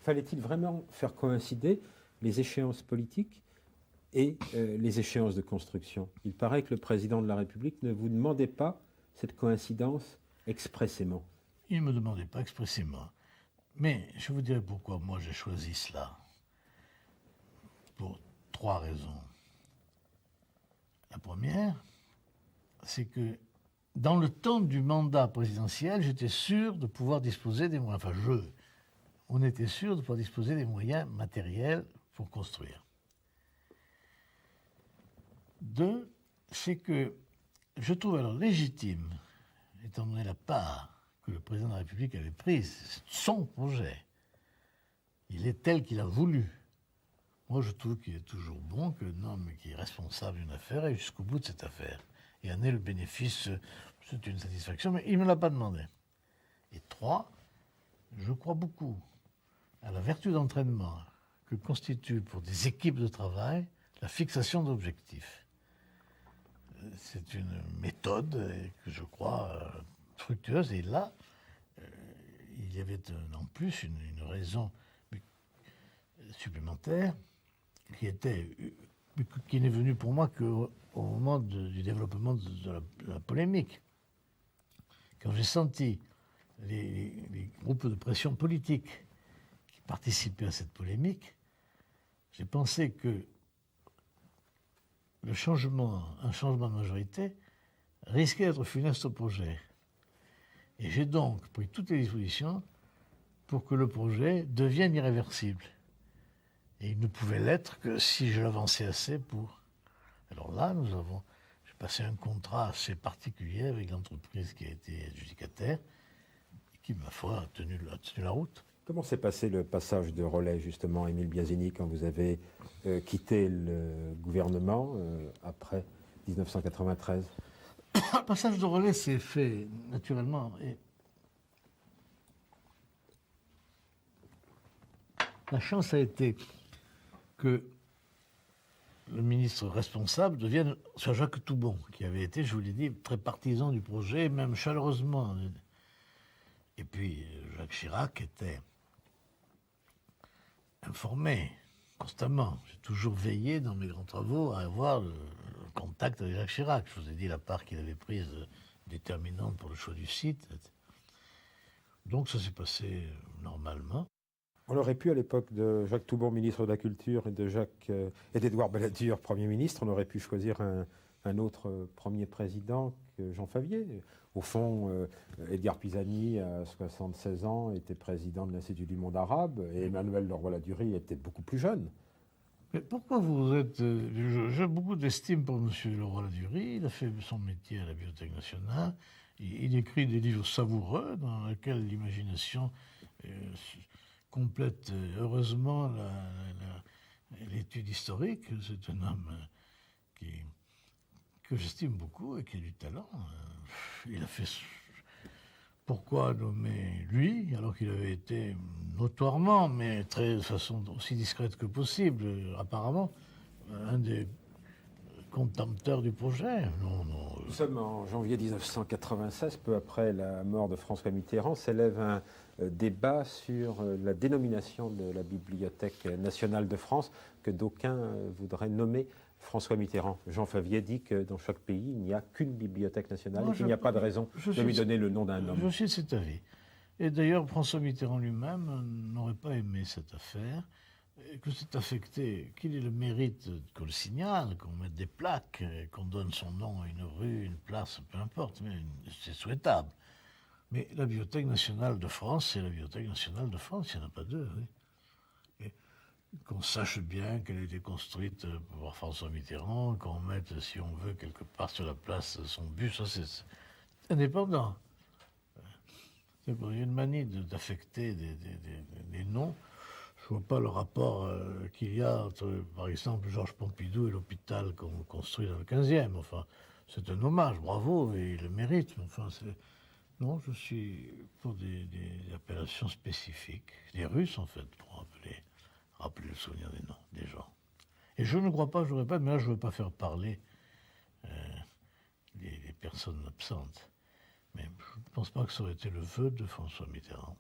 fallait-il vraiment faire coïncider les échéances politiques et les échéances de construction? Il paraît que le président de la République ne vous demandait pas cette coïncidence expressément. Il ne me demandait pas expressément. Mais je vous dirai pourquoi moi j'ai choisi cela. Pour 3 raisons. La première, c'est que dans le temps du mandat présidentiel, j'étais sûr de pouvoir disposer des moyens. On était sûr de pouvoir disposer des moyens matériels pour construire. 2, c'est que je trouve alors légitime, étant donné la part que le président de la République avait prise, c'est son projet. Il est tel qu'il a voulu. Moi, je trouve qu'il est toujours bon qu'un homme qui est responsable d'une affaire aille jusqu'au bout de cette affaire. Et en ait le bénéfice, c'est une satisfaction, mais il ne me l'a pas demandé. Et 3, je crois beaucoup à la vertu d'entraînement que constitue pour des équipes de travail la fixation d'objectifs. C'est une méthode que je crois fructueuse. Et là, il y avait en plus une raison supplémentaire qui n'est venue pour moi qu'au moment du développement de la polémique. Quand j'ai senti les groupes de pression politique qui participaient à cette polémique, j'ai pensé que un changement de majorité risquait d'être funeste au projet. Et j'ai donc pris toutes les dispositions pour que le projet devienne irréversible. Et il ne pouvait l'être que si je l'avançais assez pour... Alors là, j'ai passé un contrat assez particulier avec l'entreprise qui a été adjudicataire, et qui, ma foi, a tenu la route. Comment s'est passé le passage de relais, justement, Émile Biasini, quand vous avez quitté le gouvernement après 1993 ? Le passage de relais s'est fait naturellement. Et la chance a été que le ministre responsable soit Jacques Toubon, qui avait été, je vous l'ai dit, très partisan du projet, même chaleureusement. Et puis Jacques Chirac était informé constamment. J'ai toujours veillé dans mes grands travaux à avoir le contact avec Jacques Chirac. Je vous ai dit la part qu'il avait prise déterminante pour le choix du site. Donc ça s'est passé normalement. On aurait pu, à l'époque de Jacques Toubon, ministre de la Culture, et d'Édouard Balladur, Premier ministre, on aurait pu choisir un autre premier président que Jean Favier. Au fond, Edgar Pisani, à 76 ans, était président de l'Institut du monde arabe, et Emmanuel Leroy-Ladurie était beaucoup plus jeune. Mais pourquoi vous êtes... J'ai beaucoup d'estime pour M. Leroy-Ladurie. Il a fait son métier à la Bibliothèque nationale. Il écrit des livres savoureux dans lesquels l'imagination complète heureusement l'étude historique. C'est un homme que j'estime beaucoup et qui a du talent. Il a fait... Pourquoi nommer lui, alors qu'il avait été notoirement, mais de façon aussi discrète que possible, apparemment, un des contempteurs du projet? Non. Nous sommes en janvier 1996, peu après la mort de François Mitterrand, s'élève un débat sur la dénomination de la Bibliothèque nationale de France, que d'aucuns voudraient nommer François Mitterrand. Jean Favier dit que dans chaque pays, il n'y a qu'une bibliothèque nationale et qu'il n'y a pas de raison de lui donner le nom d'un homme. Je suis de cet avis. Et d'ailleurs, François Mitterrand lui-même n'aurait pas aimé cette affaire, que c'est affecté, qu'il ait le mérite qu'on le signale, qu'on mette des plaques, qu'on donne son nom à une rue, une place, peu importe, mais c'est souhaitable. Mais la Bibliothèque nationale de France, c'est la Bibliothèque nationale de France, il n'y en a pas deux, oui. Qu'on sache bien qu'elle a été construite par François Mitterrand, qu'on mette, si on veut, quelque part sur la place son buste, ça c'est indépendant. Il y a une manie d'affecter des noms. Je ne vois pas le rapport qu'il y a entre, par exemple, Georges Pompidou et l'hôpital qu'on construit dans le 15e. Enfin, c'est un hommage, bravo, et il le mérite. Enfin, non, je suis pour des appellations spécifiques. Les Russes, en fait, pour rappeler le souvenir des noms, des gens. Et je ne crois pas, je répète, mais là je ne veux pas faire parler les personnes absentes. Mais je ne pense pas que ça aurait été le vœu de François Mitterrand.